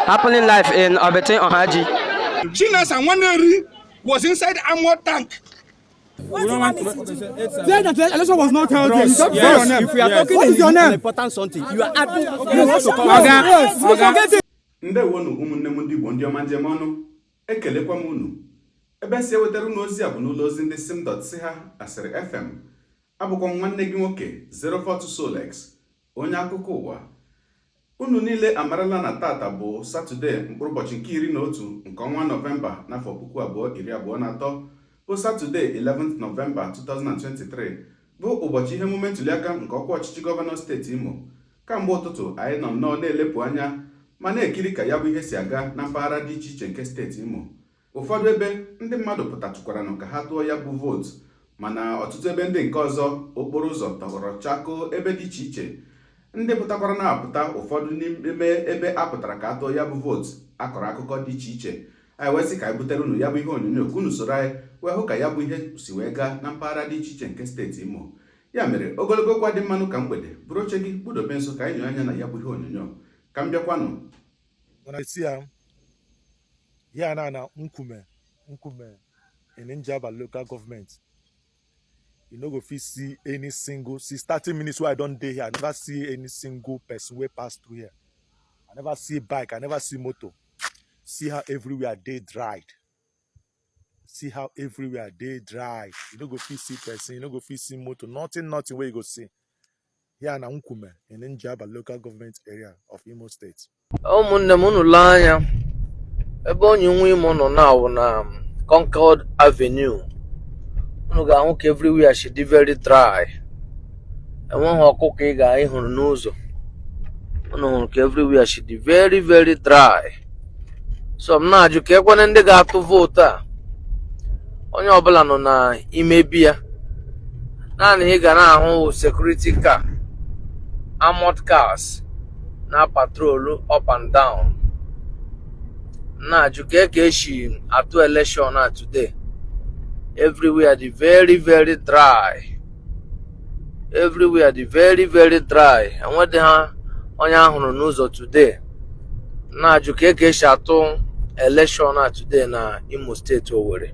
Happening live in Obete Ohaji. Chinas and Waneri was inside armored tank. The election was not held here. If we are talking an important something, you are adding. Ndewonu ụmụnne m ndị Igbo ndị ọma njem ọnụ ekelekwa m unu ebe si ewetara unu ozi a bụ n'ụlọ ozi ndị sim.si ha asịrị FM abụkwa nwanne gị nwoke 042 Solex onye akụkọ ụwa unu niile amarala na tata bụ Satọde mkpụrụ ụbọchị nke 11 nke ọnwa Nọvemba n'afọ 2023 bụ Satọde 11th November 2023 bụ ụbọchị ihe emume ntụliaka nke ọkwa ọchịchị gọvanọ steeti Imo. Kamgbe ụtụtụ anyị nọ nnọọ na-elepụ anya ma na-ekiri ka ya bụ ihe si aga na mpaghara dị iche iche nke steeti Imo. Ụfọdụ ebe ndị mmadụ pụtatụkwara ka ha tụọ ya bụ vootu, mana ọtụtụ ebe ndị nke ọzọ okporo ụzọ tọgbọrọ chakoo ebe dị iche iche. Ndị pụtakwara na-apụta ụfọdụ n'ime ebe a pụtara ka a tụọ ya bụ vootu akọrọ akụkọ dị iche iche. Anyị wee sị ka anyị butere unu ya bụ ihe onyonyo ka unu soro anyị wee hụ ka ya bụ ihe si wee gaa na mpaghara dị iche iche nke steeti Imo. Ya mere ogologo okwu dị mmanụ ka mgbede bụrụ oche gị kpudobe nso ka anyị nyere anya na ya bụ ihe onyonyo ka m bịakwanụ. Here now Nkume in Njaba local government. You no go fit see any single 30 minutes where I don't day here. I never see any single person where pass through here. I never see bike, I never see motor. See how everywhere they dried. See how everywhere they dried. You no go fit see person, you no go fit see motor, nothing where you go see. Here now Nkume in Njaba local government area of Imo State. Ebe onye nwe Imo nọ now na Concord Avenue. Unu ga-ahụ ka everywhere should be very dry. Enweghị ọkụkọ ị ga-ahụrụ n'ụzọ. Unu hụrụ ka everywhere should be very very dry. So m na-ajụ ka ekwenye ndị ga-atụ vootu a. Onye ọbụla nọ na ime biya. Naanị ị ga na-ahụ security car, armored cars na patrol up and down. Na Juke at election today. Everywhere the very very dry. Everywhere the very very dry. And what the on news today. Na Juke at election today na Imo State Owerri.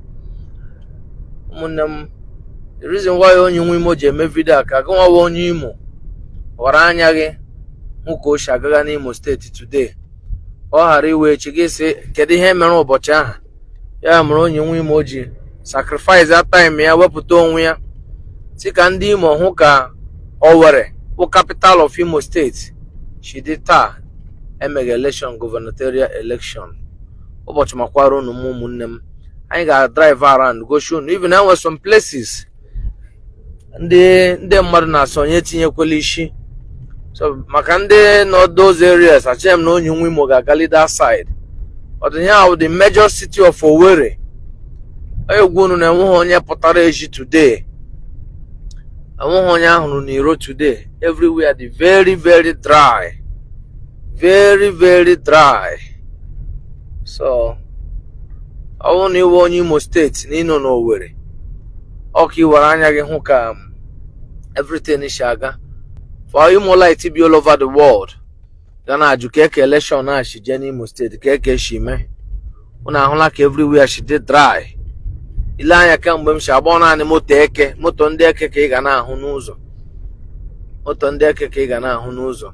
The reason why onye nwe Imo je me video ka gwa onye Imo wara anya gị nwoke shagaga na Imo State today. Ọ ghara iwe echi gị sị kedu ihe mere ụbọchị ahụ ya mere onye nwe Imo ji sacrifice that time ya wepụta onwe ya si ka ndị Imo hụ ka Owerri bụ capital of Imo State she did taa emega election gubernatorial election ụbọchị makwara unu ụmụnne m anyị ga-drive around go show even now some places ndị mmadụ na-asonye tinyekwala isi. So makande no those areas achem no onye nwe Imo ga-agali that side. But here the major city of Owerri. Egwu unu na enweghị onye pụtara eji today. Enweghị onye ahụrụ n'iro today. Everywhere the very very dry. Very very dry. So ọ na iwe onye Imo State na ịnọ n'Owerri. Ọ ka iwere anya gị hụ ka everything is aga. For Imo light be all over the world. Gana Juke election na she Jenny Imo State keke she me. Una ahụla ka everywhere she did dry. Ile anya ka mgbe m shi agba naanị moto ndị eke ka ị ga na-ahụ n'ụzọ. Moto ndị eke ka ị ga na-ahụ n'ụzọ.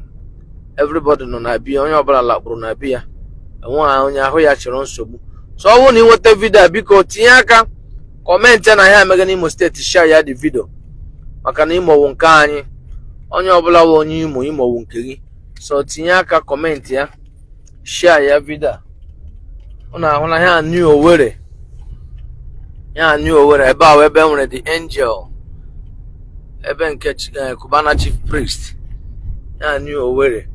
Everybody nọ na biya, onye ọbụla lakpụrụ na biya. Enweghị onye ahụ ya chịrị nsogbu. So ọ bụrụ na ị nweta video biko tinye aka comment na ya emega n'Imo State share ya the video. Maka na Imo wụ nke anyị. Onye ọbụla wụ onye Imo wụ nke gị. So tinye aka comment ya, share ya video. Unu ahụla ya New Owerri. Ya New Owerri ebe ahụ ebe nwere the angel. Ebe nke Cubana chief priest. Ya New Owerri.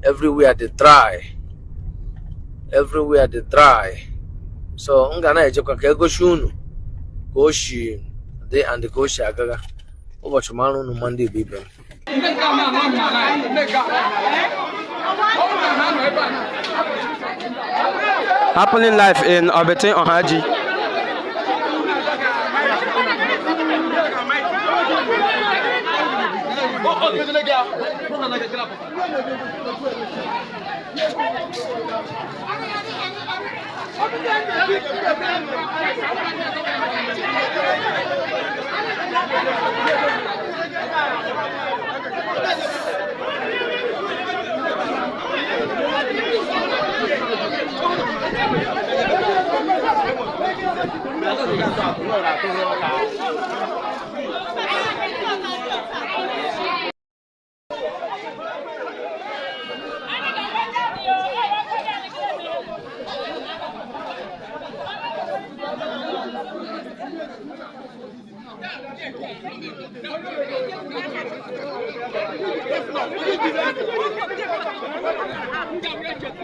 Everywhere they dry. Everywhere they dry. So nga na-ejekwa ka egosi unu ka o shi dị and ka o shi agaga. Ụbọchị mara unu Monday bụ ibe. Happening live in Obete Ohaji.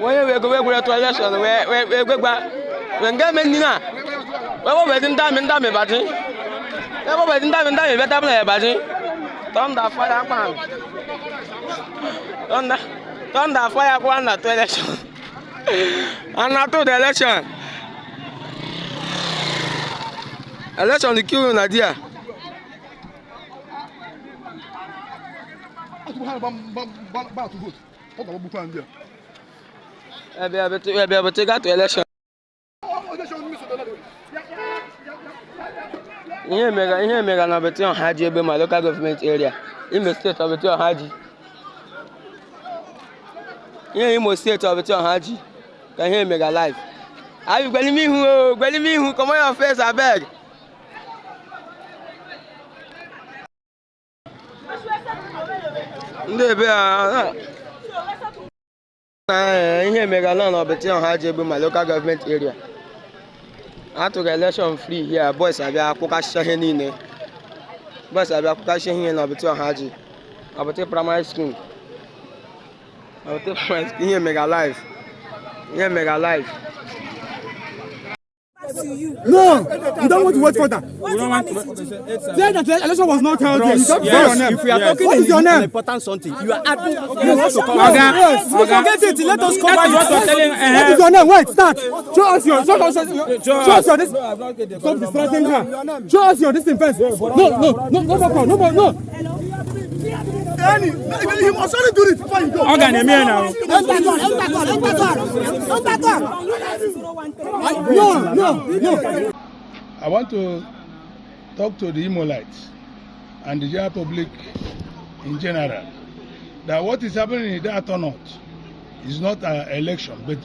When we go to election, we go back. When government nina, we didn't damn and damn about it. We didn't damn and damn better about it. Thunder fire pan. Thunder fire pan to election. And not to the election. Election the queue in idea. Be able to take out to election. Here, mega number 2 on Haji, my local government area. Imo State of it on Haji. Here, Imo State of it on Haji. Can hear mega live. Are you telling me who come on your face? I beg. Here, mega land of it on Haji, my local government area. I took election free here. Boys, I have a Shahin. Boys, I have a Shahin of it on Haji. I will take primary school. I will take primary school. Here, mega live. Here, mega live. No, you don't want to wait for that. We don't want to. Say that the election was not held here. You don't say your name. If we are talking What is your name? important something, you are adding. You want to come. Yes. Forget it. Let us cover it. What is your name? Wait, start. Show us your this. Stop distracting her. Show us your this thing first. No. He must only do it before you go. No. I want to talk to the Imolites and the general public in general that what is happening in that or not is not an election but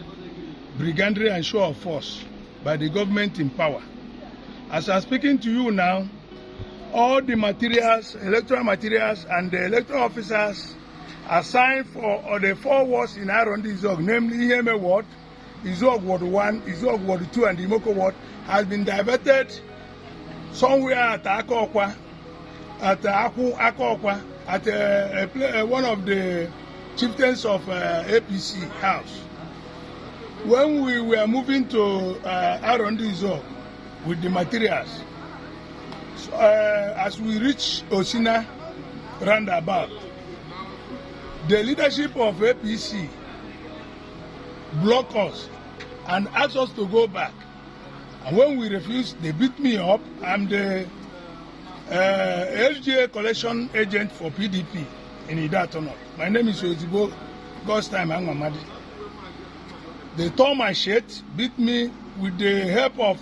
brigandry and show of force by the government in power. As I'm speaking to you now, all the materials, electoral materials and the electoral officers assigned for the 4 wards in Arondi Izog, namely Iheme Ward, Izog Ward 1, Izog Ward 2 and the Imoko Ward has been diverted somewhere at Akokwa, at Akokwa, at one of the chieftains of APC house. When we were moving to Arondi Izog with the materials, as we reach Osina roundabout, the leadership of APC blocked us and asked us to go back. And when we refused, they beat me up. I'm the LGA collection agent for PDP in Idatono. My name is Ozibo God's time Angwamadi. They tore my shirt, beat me with the help of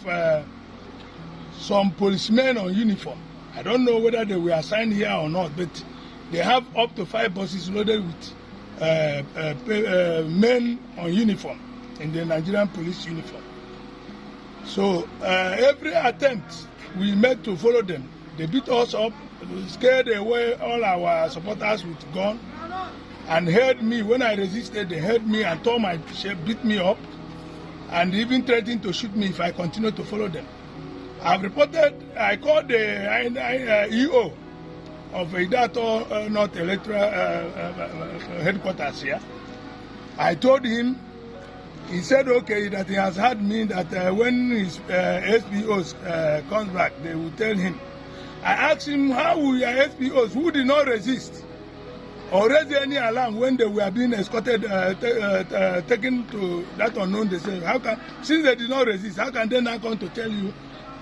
some policemen on uniform. I don't know whether they were assigned here or not, but they have up to 5 buses loaded with men on uniform in the Nigerian police uniform. So every attempt we made to follow them, they beat us up, scared away all our supporters with guns, and held me. When I resisted, they held me and tore my shirt, beat me up, and even threatened to shoot me if I continued to follow them. I've reported, I called the EO of Idato North Electoral headquarters here. I told him, he said okay, that he has heard me that when his SPOs comes back, they will tell him. I asked him, how will your SPOs who did not resist or raise any alarm when they were being escorted, taken to that unknown, they say, how can, since they did not resist, how can they not come to tell you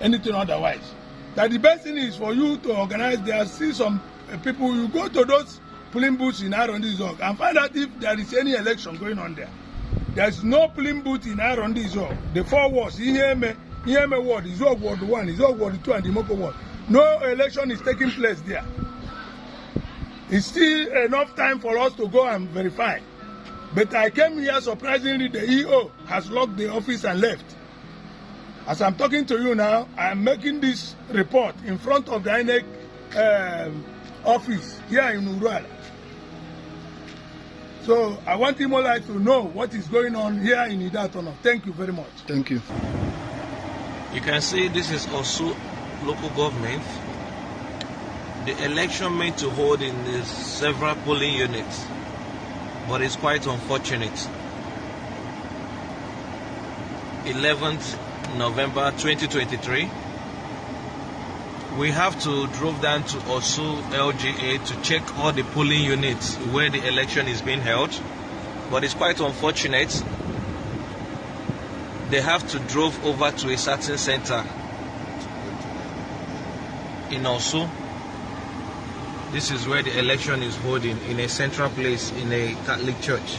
anything otherwise? That the best thing is for you to organize. There are still some people, you go to those polling booths in Arondi Zone and find out if there is any election going on there. There's no polling booth in Arondi Zone. The 4 wards, Imo ward, Izog ward 1, Izog ward 2, and Imoko ward. No election is taking place there. It's still enough time for us to go and verify. But I came here, surprisingly, the EO has locked the office and left. As I'm talking to you now, I'm making this report in front of the INEC office here in Uruala. So I want Imo Light to know what is going on here in Idatono. Thank you very much. Thank you. You can see this is also local government. The election meant to hold in the several polling units, but it's quite unfortunate. 11th November 2023. We have to drove down to Osu LGA to check all the polling units where the election is being held, but it's quite unfortunate. They have to drove over to a certain center in Osu. This is where the election is holding, in a central place in a Catholic church,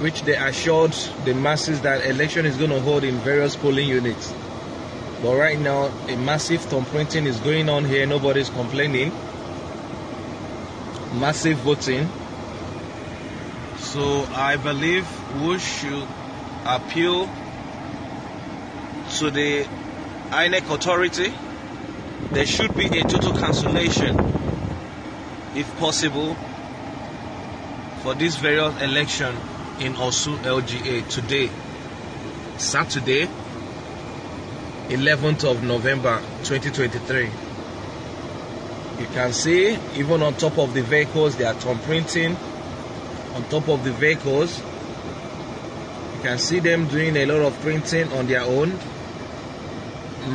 which they assured the masses that election is going to hold in various polling units. But right now, a massive thumbprinting is going on here. Nobody's complaining. Massive voting. So I believe we should appeal to the INEC authority. There should be a total cancellation, if possible, for this various election in Osu LGA today, Saturday, 11th of November 2023. You can see even on top of the vehicles they are thumbprinting. On top of the vehicles, you can see them doing a lot of printing on their own.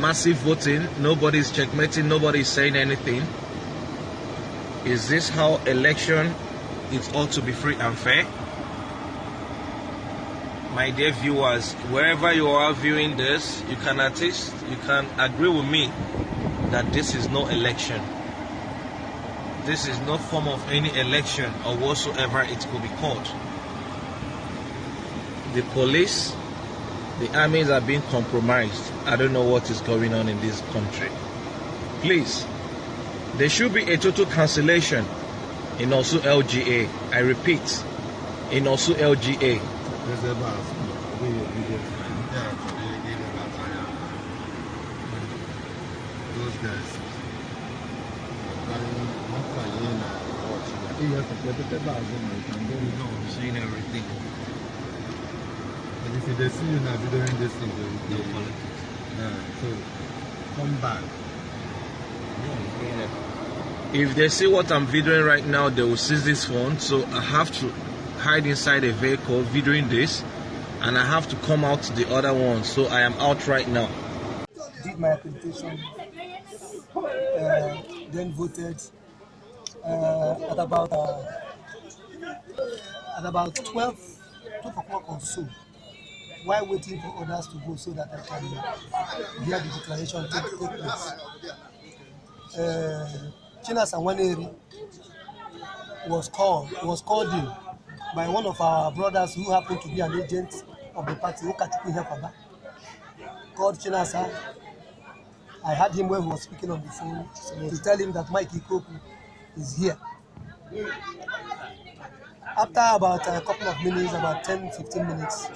Massive voting. Nobody's checkmating, nobody's saying anything. Is this how election is ought to be free and fair? My dear viewers, wherever you are viewing this, you can attest, you can agree with me that this is no election. This is no form of any election or whatsoever it could be called. The police, the armies are being compromised. I don't know what is going on in this country. Please, there should be a total cancellation in Osu LGA. I repeat, in Osu LGA. Those guys. Saying everything. And if they see you now doing this thing, they No politics. so come back. If they see what I'm videoing right now, they will seize this phone. So I have to hide inside a vehicle videoing this, and I have to come out the other one. So I am out right now. Did my accreditation, then voted at about 12 o'clock or so, while waiting for others to go so that I can hear the declaration take place. Chinas Anwaneri was called in by one of our brothers who happened to be an agent of the party, called Chinasa. I heard him when he was speaking on the phone to tell him that Mike Ikoku is here. After about a couple of minutes, about 10-15 minutes,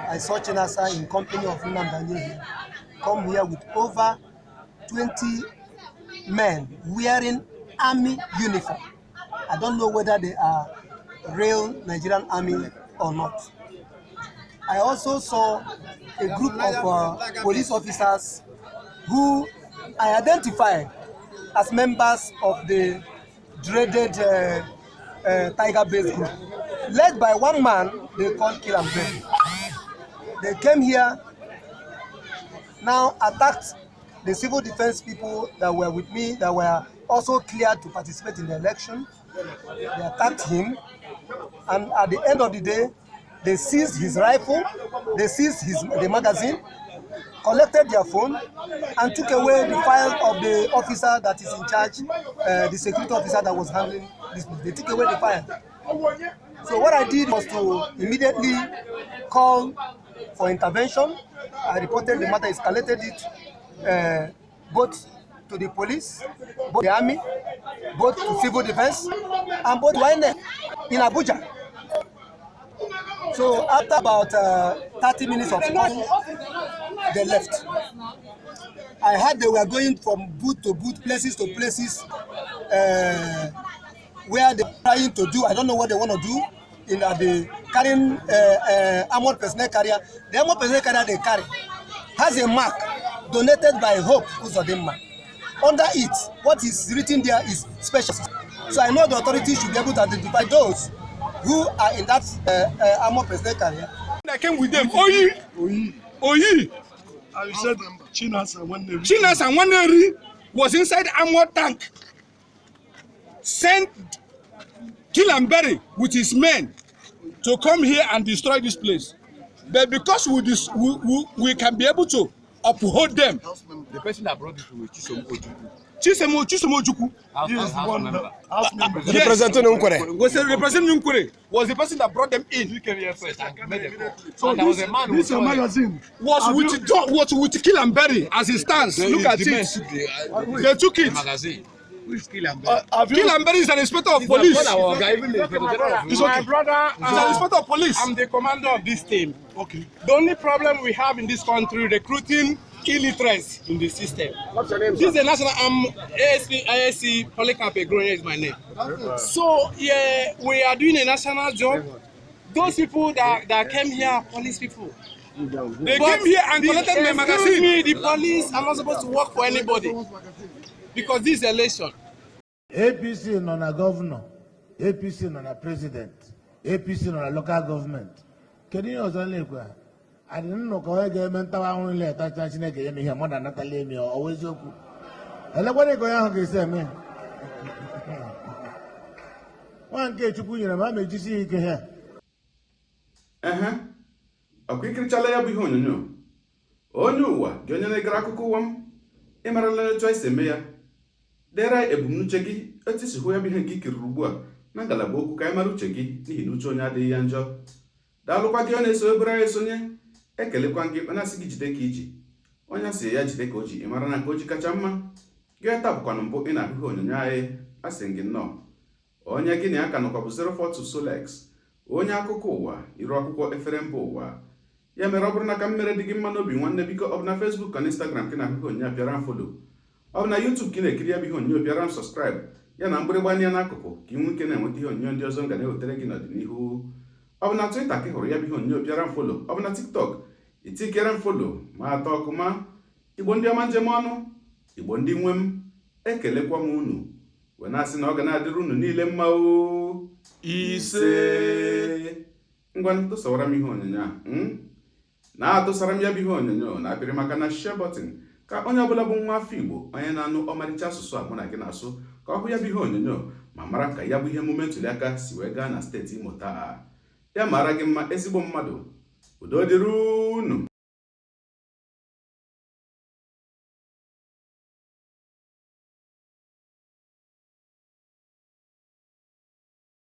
I saw Chinasa in company of Nnamdi come here with over 20 men wearing army uniform. I don't know whether they are real Nigerian army or not. I also saw a group of police officers who I identified as members of the dreaded Tiger-based group, led by one man they called Kill and Bell. They came here, now attacked the civil defense people that were with me, that were also cleared to participate in the election. They attacked him, and at the end of the day, they seized his rifle, they seized the magazine, collected their phone and took away the file of the officer that is in charge, the security officer that was handling this. They took away the file. So what I did was to immediately call for intervention. I reported the matter, escalated it both to the police, both the army, both to civil defense, and both to in Abuja. So after about 30 minutes of calling, they left. I heard they were going from booth to booth, places to places, where they're trying to do, I don't know what they want to do, in the carrying armored personnel carrier. The armored personnel carrier they carry has a mark donated by Hope Uzodinma. Under it, what is written there is special. So I know the authorities should be able to identify those who are in that armored personnel carrier. I came with them. Oyi. I said Chinas and Waneri was inside armored tank. Sent kill and bury with his men to come here and destroy this place. But because we can be able to uphold them. The person that brought it to Chisomo Ojukwu. Was the person that brought them in. He came here first and made a call. So and there was a man this your magazine was with kill and bury as it stands. Look at it. They took it. Magazine. Kill and bury is an inspector of police. It's my brother. He's an inspector of police. I'm the commander of this team. Okay. The only problem we have in this country, recruiting illiterates in the system. What's your name, This is the national. I'm ASC Polycarp Egronia is my name. So yeah, we are doing a national job. Those people that came here are police people. They came here and collected my magazine. Excuse me, the police are not supposed to work for anybody because this is election. APC non a governor, APC non a president, APC non a local government. Can you also I didn't know how to mental only attach here more than Natalie or always you. And what are going to say, man? One get to put your mammy to see here. A quick chala behind you. Oh, no, Johnny Grakuam, Emerald choice a mayor. There I a bunuchegi, a tis who have been a geeky rubua, Nangalaboku Kaimaruchegi, Ninuchonia de Yanjo. Dalupagione so bra sonia. Ekele kwangi onasi gijide kiji onya si ya jide koji imara na koji kacha mma geta bukwa mbo ina ahụ onyonyo anyị asingi no onya gini aka no kwa 042 Solex onya akụkọ ụwa iru akwụkwọ efere mba ụwa ya mere ọ bụrụ na ka mmere dị gị mma n'obi nwanne biko ọ bụ na Facebook na Instagram kina ahụ onyonyo bịara follow ọ bụ na YouTube kina ekiri ya bụ ihe onyonyo bịara subscribe ya na mgbịrịgba anya n'akụkụ ka inwe ike na-enweta ihe onyonyo ndị ọzọ ga na-ewetere gị n'ọdịnihu. Ọ bụ na Twitter ka ị hụrụ ya bụ ihe onyonyo bịara follow ọ bụ na TikTok itikere follow ma atọ ọkụma Igbo ndị ọma njem ọnụ Igbo ndị nwe m ekelekwa m unu wee na-asị na ọ ga na-adịrị unu niile mma o ise ngwa tụsawara m ihe onyonyo a na-atụsara m ya bụ ihe onyonyo na-apịrị maka na share button ka onye ọbụla bụ nwa afọ Igbo onye na-anụ ọmarịcha asụsụ a mụ na gị na-asụ ka ọ hụ ya bụ ihe onyonyo ma mara ka ya bụ ihe emume ntụliaka si wee gaa na steeti Imo taa ya mara gị mma ezigbo mmadụ udo dịrị unu.